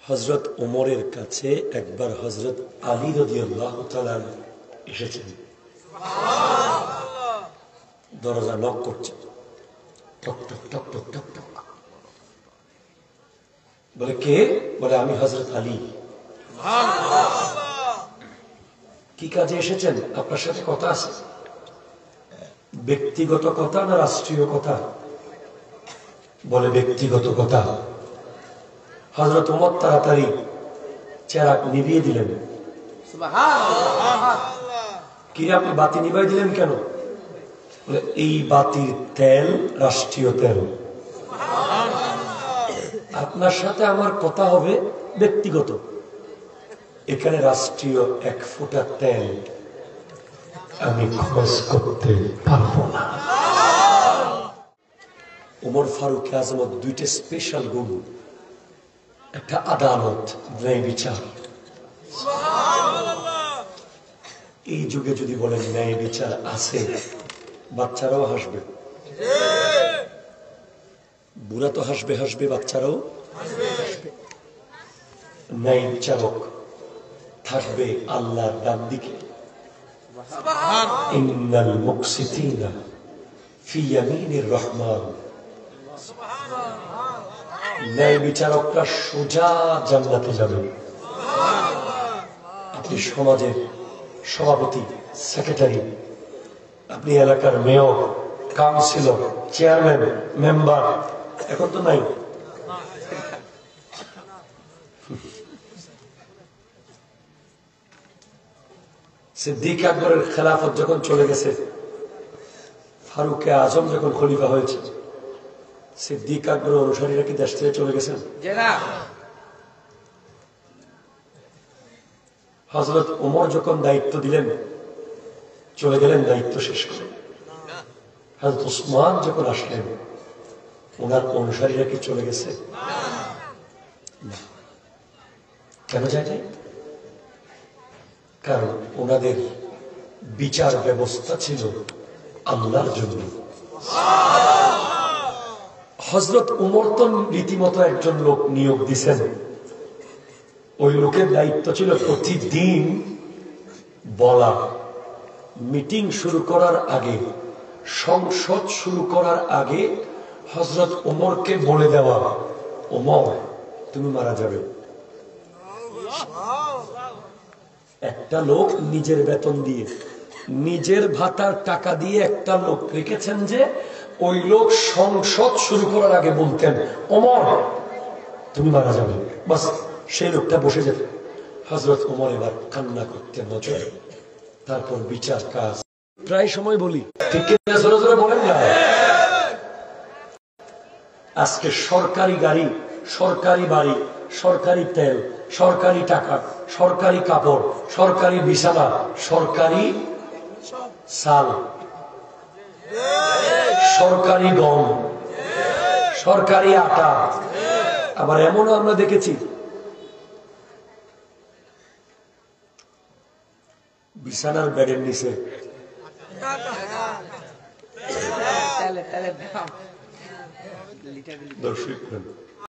হযরত ওমরের কাছে একবার হযরত আলী রাদিয়াল্লাহু তাআলা এসেছেন। দরজা নক করছে, টক টক টক টক টক টক। বলে কে? বলে আমি হযরত আলী। কি কাজে এসেছেন? আপনার সাথে কথা আছে। ব্যক্তিগত কথা না রাষ্ট্রীয় কথা? বলে ব্যক্তিগত কথা। হযরত ওমর তাড়াতাড়ি চেরাগ নিভিয়ে দিলেন। কি আপনি বাতি নিভাই দিলেন কেন? বলে এই বাতির তেল রাষ্ট্রীয় তেল, আপনার সাথে আমার কথা হবে ব্যক্তিগত। এখানে রাষ্ট্রীয় এক ফোঁটা তেল আমি খরচ করতে পারবো না। ওমর ফারুক আজমত দুইটা স্পেশাল গুণ, একটা আদালত, ন্যায় বিচার। এই যুগে যদি বলেন ন্যায় বিচার আছে, বাচ্চারাও হাসবে, বুড়া তো হাসবে হাসবে, বাচ্চারাও হাসবে। ন্যায় বিচারক থাকবে আল্লাহর ডান দিকে। ইন্নাল মুকসিতিনা ফি ইয়ামিনির রহমান। ন্যায় বিচারকরা সোজা জান্নাতে যাবে। আপনি সমাজের সভাপতি, সেক্রেটারি, আপনি এলাকার মেয়র, কাউন্সিলর, চেয়ারম্যান, মেম্বার, এখন তো নাই। সিদ্দিক আকবরের খেলাফত যখন চলে গেছে, ফারুকে আজম যখন খলিফা হয়েছে, সিদ্দিক আকবরের অনুসারীরা কি দেশ থেকে চলে গেছেন? হযরত ওমর যখন দায়িত্ব দিলেন, চলে গেলেন দায়িত্ব শেষ করে। হযরত ওসমান যখন আসলেন, ওনার অনুসারীরা কি চলে গেছে? কেন যায় নাই? কারণ ওনাদের বিচার ব্যবস্থা ছিল আল্লাহর জন্য। হযরত ওমর তো রীতিমতো একজন লোক নিয়োগ দিছেন। ওই লোকের দায়িত্ব ছিল প্রতিদিন বলা, মিটিং শুরু করার আগে, সংসদ শুরু করার আগে হযরত ওমরকে বলে দেওয়া, ওমর তুমি মারা যাবে। একটা লোক নিজের বেতন দিয়ে, নিজের ভাতার টাকা দিয়ে একটা লোক রেখেছেন, যে ওই লোক সংসদ শুরু করার আগে বলতেন ওমর তুমি মারা যাবে। বাস, সেই লোকটা বসে যেত। হযরত ওমর এবার কান্না করতেন নজরে। তারপর বিচার কাজ। প্রায় সময় বলি, ঠিক না? জোরে জোরে বলেন না। আজকে সরকারি গাড়ি, সরকারি বাড়ি, সরকারি তেল, সরকারি টাকা, সরকারি কাপড়, সরকারি বিছানা, সরকারি চাল, সরকারি গম, সরকারি আটা। আবার এমনও আমরা দেখেছি, বিছানার বেডের নিচে দর্শক